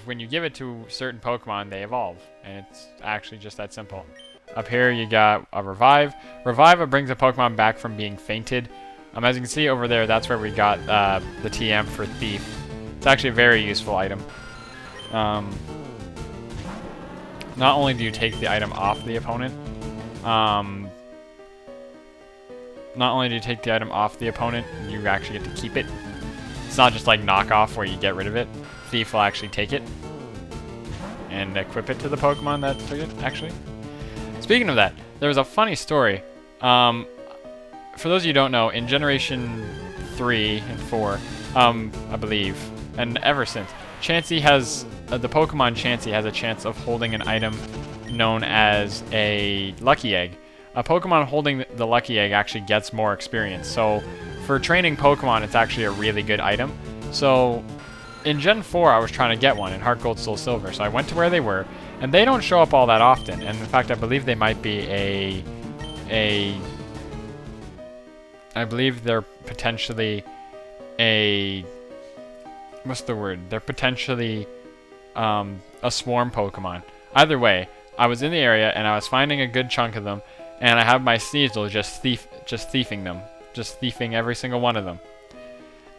when you give it to certain Pokemon, they evolve, and it's actually just that simple. Up here, you got a Revive. Revive brings a Pokemon back from being fainted. As you can see over there, that's where we got the TM for Thief. It's actually a very useful item. Not only do you take the item off the opponent, you actually get to keep it. It's not just like knockoff where you get rid of it. Thief will actually take it and equip it to the Pokemon that took it, actually. Speaking of that, there was a funny story. For those of you who don't know, in Generation 3 and 4, I believe, and ever since, Chansey has, the Pokemon Chansey has a chance of holding an item known as a Lucky Egg. A Pokemon holding the Lucky Egg actually gets more experience. So for training Pokemon, it's actually a really good item. So in Gen 4, I was trying to get one in Heart Gold, Soul Silver. So I went to where they were, and they don't show up all that often. And in fact, I believe they might be I believe they're potentially what's the word? They're potentially a swarm Pokemon. Either way, I was in the area and I was finding a good chunk of them, and I have my Sneasel just thieving every single one of them.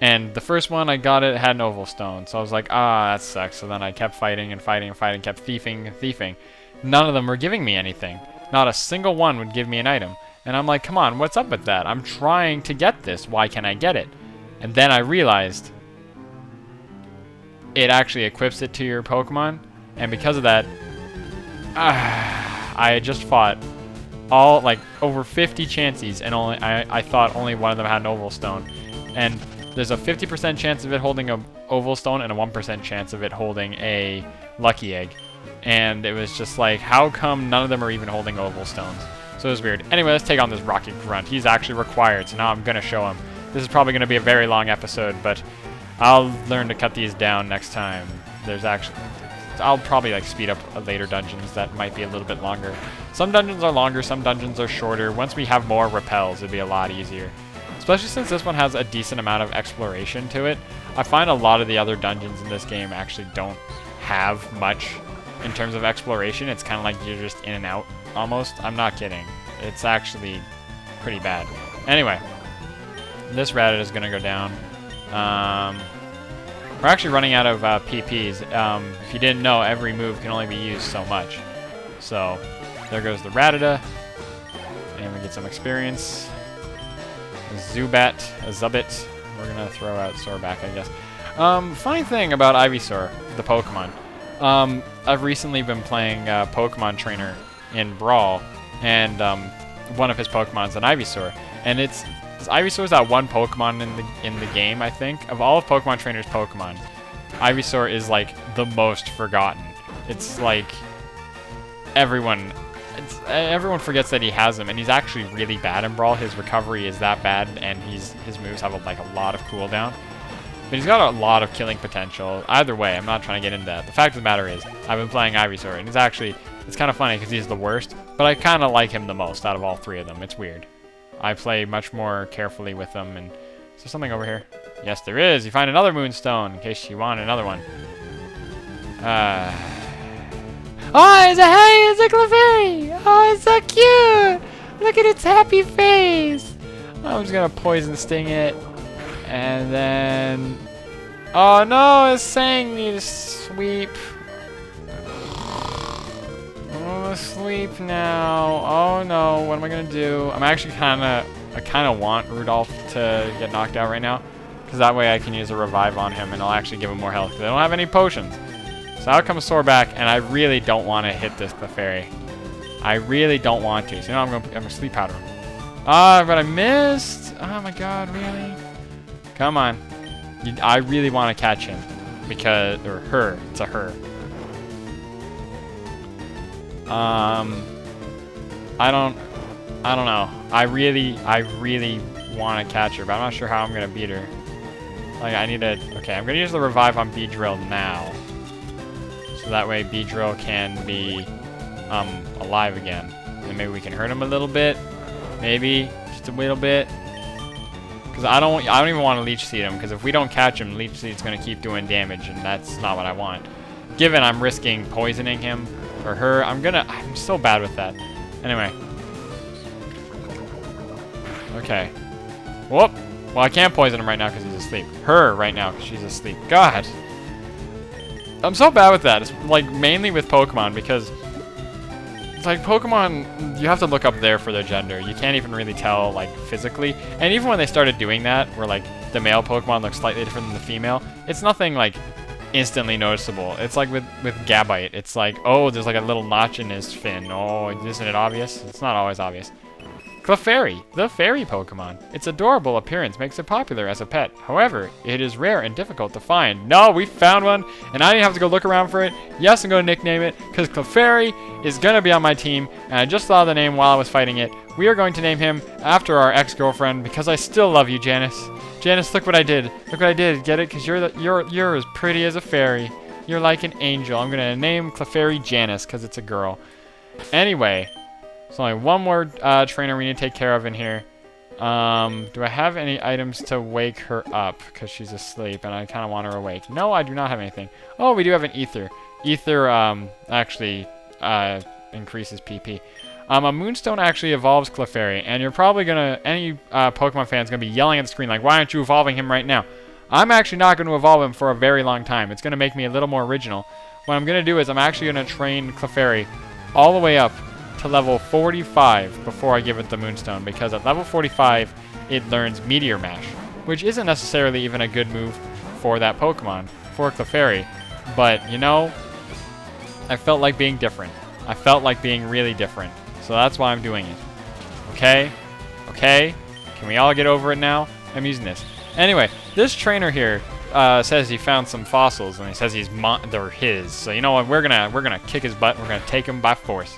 And the first one I got, it had an Oval Stone, so I was like, that sucks. So then I kept fighting and fighting and fighting, kept thieving. None of them were giving me anything. Not a single one would give me an item. And I'm like, come on, what's up with that? I'm trying to get this. Why can't I get it? And then I realized it actually equips it to your Pokemon. And because of that, I just fought all, like, over 50 Chanseys, and I thought only one of them had an Oval Stone. And there's a 50% chance of it holding an Oval Stone and a 1% chance of it holding a Lucky Egg. And it was just like, how come none of them are even holding Oval Stones? So it was weird. Anyway, let's take on this Rocket Grunt. He's actually required, so now I'm going to show him. This is probably going to be a very long episode, but I'll learn to cut these down next time. I'll probably like speed up later dungeons that might be a little bit longer. Some dungeons are longer, some dungeons are shorter. Once we have more repels, it'll be a lot easier. Especially since this one has a decent amount of exploration to it. I find a lot of the other dungeons in this game actually don't have much in terms of exploration. It's kind of like you're just in and out almost. I'm not kidding. It's actually pretty bad. Anyway, this Rattata is going to go down. We're actually running out of PPs. If you didn't know, every move can only be used so much. So there goes the Rattata. And we get some experience. Zubat. We're going to throw out Sorback, I guess. Funny thing about Ivysaur, the Pokemon. I've recently been playing Pokemon Trainer in Brawl, and one of his Pokemon's an Ivysaur. And Ivysaur's that one Pokemon in the game, I think. Of all of Pokemon Trainer's Pokemon, Ivysaur is like the most forgotten. It's like everyone forgets that he has him, and he's actually really bad in Brawl. His recovery is that bad, and his moves have a lot of cooldown. But he's got a lot of killing potential. Either way, I'm not trying to get into that. The fact of the matter is, I've been playing Ivysaur, and it's kind of funny because he's the worst, but I kind of like him the most out of all three of them. It's weird. I play much more carefully with them. And is there something over here? Yes, there is. You find another Moonstone in case you want another one. Oh, it's a Clefairy! Oh, it's so cute! Look at its happy face! I'm just gonna Poison Sting it. And then... Oh no, it's saying me to sweep. Oh, sleep now. Oh no, what am I gonna do? I kinda want Rudolph to get knocked out right now, because that way I can use a revive on him and I'll actually give him more health, because I don't have any potions. So out comes Sorback, and I really don't want to hit this Clefairy. I really don't want to. So now I'm gonna sleep powder him. But I missed. Oh my god, really? Come on. I really want to catch him, or her. It's a her. I don't know. I really want to catch her, but I'm not sure how I'm gonna beat her. Like, okay, I'm gonna use the revive on Beedrill now, so that way Beedrill can be alive again, and maybe we can hurt him a little bit, maybe just a little bit. Because I don't even want to Leech Seed him, because if we don't catch him, Leech Seed's going to keep doing damage, and that's not what I want. Given I'm risking poisoning him or her, I'm so bad with that. Anyway. Okay. Whoop. Well, I can't poison him right now because he's asleep. Her right now because she's asleep. God. I'm so bad with that. It's like mainly with Pokemon because it's like Pokemon, you have to look up there for their gender. You can't even really tell like physically. And even when they started doing that, where like the male Pokemon looks slightly different than the female, it's nothing like instantly noticeable. It's like with Gabite. It's like, oh, there's like a little notch in his fin. Oh, isn't it obvious? It's not always obvious. Clefairy, the fairy Pokemon. Its adorable appearance makes it popular as a pet. However, it is rare and difficult to find. No, we found one, and I didn't have to go look around for it. Yes, I'm going to nickname it, because Clefairy is going to be on my team, and I just thought of the name while I was fighting it. We are going to name him after our ex-girlfriend, because I still love you, Janice. Janice, look what I did. Look what I did. Get it? Because you're as pretty as a fairy. You're like an angel. I'm going to name Clefairy Janice, because it's a girl. Anyway. There's only one more trainer we need to take care of in here. Do I have any items to wake her up? Because she's asleep and I kind of want her awake. No, I do not have anything. Oh, we do have an Ether. Ether actually increases PP. A Moonstone actually evolves Clefairy. And you're probably going to... Any Pokemon fan's going to be yelling at the screen like, why aren't you evolving him right now? I'm actually not going to evolve him for a very long time. It's going to make me a little more original. What I'm going to do is I'm actually going to train Clefairy all the way up to level 45 before I give it the Moonstone, because at level 45 it learns Meteor Mash, which isn't necessarily even a good move for that Pokemon, for Clefairy. But, you know, I felt like being different. I felt like being really different. So that's why I'm doing it. Okay? Okay? Can we all get over it now? I'm using this. Anyway, this trainer here says he found some fossils, and he says they're his. So you know what? We're gonna kick his butt. We're gonna take him by force.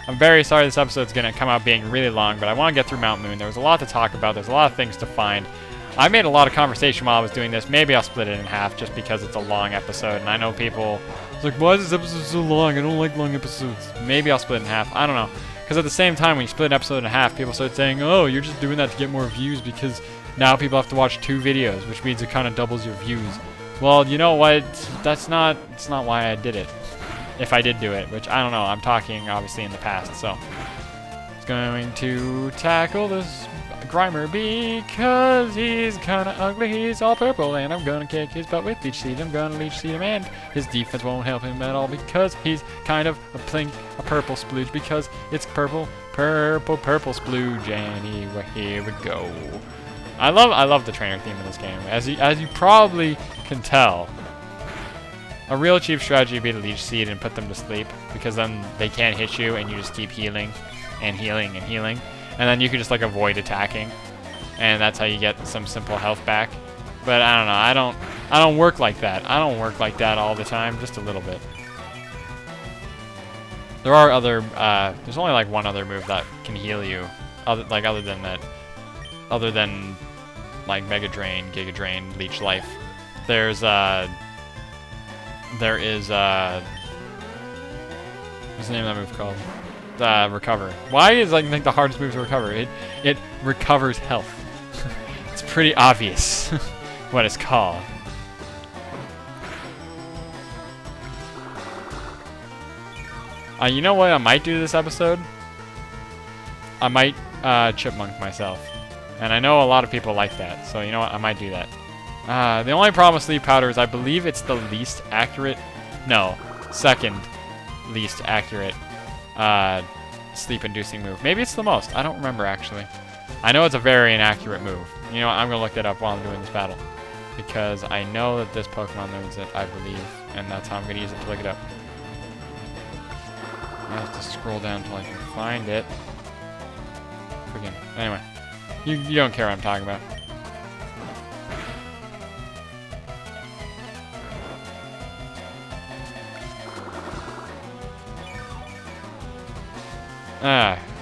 I'm very sorry this episode's going to come out being really long, but I want to get through Mount Moon. There was a lot to talk about. There's a lot of things to find. I made a lot of conversation while I was doing this. Maybe I'll split it in half just because it's a long episode. And I know people... It's like, why is this episode so long? I don't like long episodes. Maybe I'll split it in half. I don't know. Because at the same time, when you split an episode in half, people start saying, oh, you're just doing that to get more views because now people have to watch 2 videos, which means it kind of doubles your views. Well, you know what? It's not why I did it. If I did do it, which I don't know. I'm talking obviously in the past, so. It's going to tackle this Grimer because he's kind of ugly. He's all purple, and I'm going to kick his butt with Leech Seed. I'm going to Leech Seed him, and his defense won't help him at all because he's kind of a purple splooge because it's purple splooge, and here we go. I love the trainer theme in this game. As you probably can tell, a real cheap strategy would be to Leech Seed and put them to sleep, because then they can't hit you and you just keep healing and healing and healing. And then you can just like avoid attacking. And that's how you get some simple health back. But I don't know, I don't work like that. I don't work like that all the time, just a little bit. There are other, there's only like one other move that can heal you. Other than that. Other than like Mega Drain, Giga Drain, Leech Life. There is, what's the name of that move called? Recover. Why is like the hardest move to recover? It recovers health. It's pretty obvious what it's called. You know what I might do this episode? I might chipmunk myself. And I know a lot of people like that, so you know what? I might do that. The only problem with Sleep Powder is I believe it's the least accurate, no, second least accurate sleep-inducing move. Maybe it's the most. I don't remember, actually. I know it's a very inaccurate move. You know what? I'm going to look that up while I'm doing this battle. Because I know that this Pokemon learns it, I believe. And that's how I'm going to use it to look it up. I have to scroll down until I can find it. Freaking. Anyway. You don't care what I'm talking about.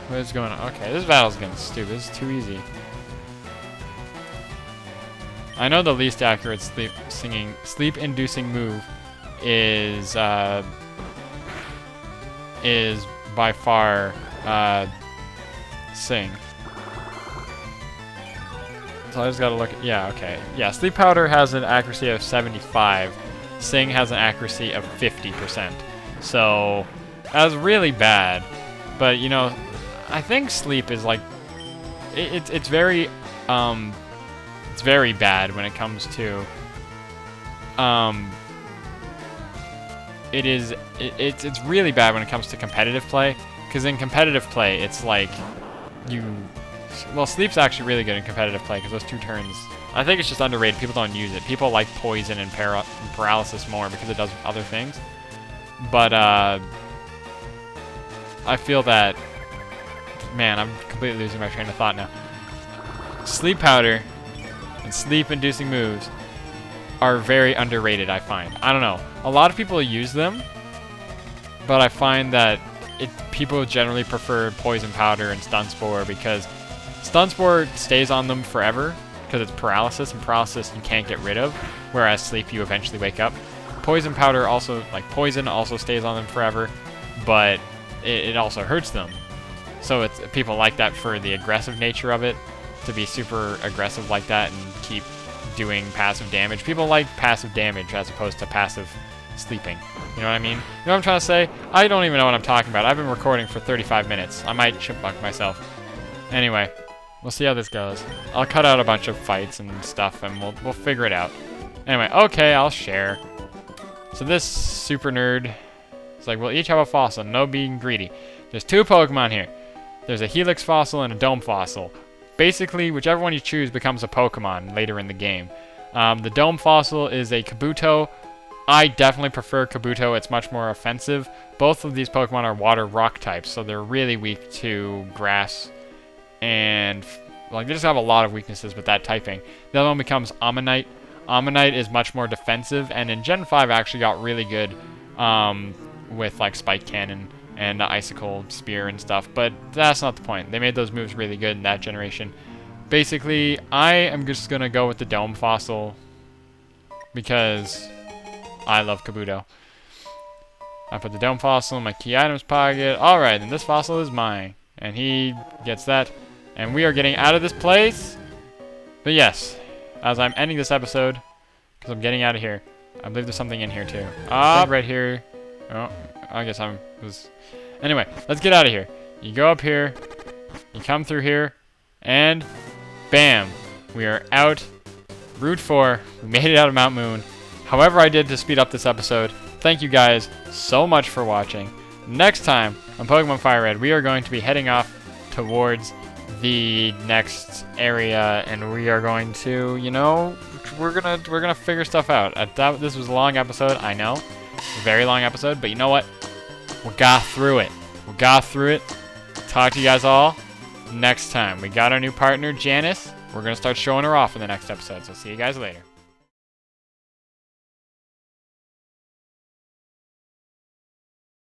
What is going on? Okay, this battle's getting stupid. This is too easy. I know the least accurate sleep-inducing move is by far Sing. So I just gotta look at, yeah, okay. Yeah, Sleep Powder has an accuracy of 75. Sing has an accuracy of 50%. So, that's really bad. But, you know, I think Sleep is like, it's very bad when it comes to, it's really bad when it comes to competitive play. Because in competitive play, it's like, well, Sleep's actually really good in competitive play because those 2 turns, I think it's just underrated. People don't use it. People like Poison and Paralysis more because it does other things. But, I feel that, man, I'm completely losing my train of thought now. Sleep Powder and sleep-inducing moves are very underrated, I find. I don't know. A lot of people use them, but I find that people generally prefer Poison Powder and Stun Spore because Stun Spore stays on them forever because it's paralysis, and paralysis you can't get rid of, whereas Sleep you eventually wake up. Poison Powder also, like Poison also stays on them forever, but it also hurts them. So it's people like that for the aggressive nature of it, to be super aggressive like that and keep doing passive damage. People like passive damage as opposed to passive sleeping. You know what I mean? You know what I'm trying to say? I don't even know what I'm talking about. I've been recording for 35 minutes. I might chipmunk myself. Anyway, we'll see how this goes. I'll cut out a bunch of fights and stuff, and we'll figure it out. Anyway, okay, I'll share. So this super nerd is like, we'll each have a fossil. No being greedy. There's 2 Pokemon here. There's a Helix fossil and a Dome fossil. Basically, whichever one you choose becomes a Pokemon later in the game. The Dome fossil is a Kabuto. I definitely prefer Kabuto. It's much more offensive. Both of these Pokemon are water rock types, so they're really weak to grass. And like they just have a lot of weaknesses with that typing. The other one becomes Ammonite. Ammonite is much more defensive, and in Gen 5 actually got really good with like Spike Cannon and Icicle Spear and stuff, but that's not the point. They made those moves really good in that generation. Basically, I am just going to go with the Dome fossil because I love Kabuto. I put the Dome fossil in my key items pocket. Alright, then this fossil is mine. And he gets that. And we are getting out of this place. But yes, as I'm ending this episode, because I'm getting out of here, I believe there's something in here too. Right here. Oh, I guess Anyway, let's get out of here. You go up here, you come through here, and bam, we are out. Route 4, we made it out of Mount Moon. However I did to speed up this episode, thank you guys so much for watching. Next time on Pokemon FireRed, we are going to be heading off towards the next area, and we are going to, you know, we're gonna figure stuff out. This was a long episode, I know, a very long episode, but you know what? We got through it. We got through it. Talk to you guys all next time. We got our new partner, Janice. We're gonna start showing her off in the next episode, so see you guys later.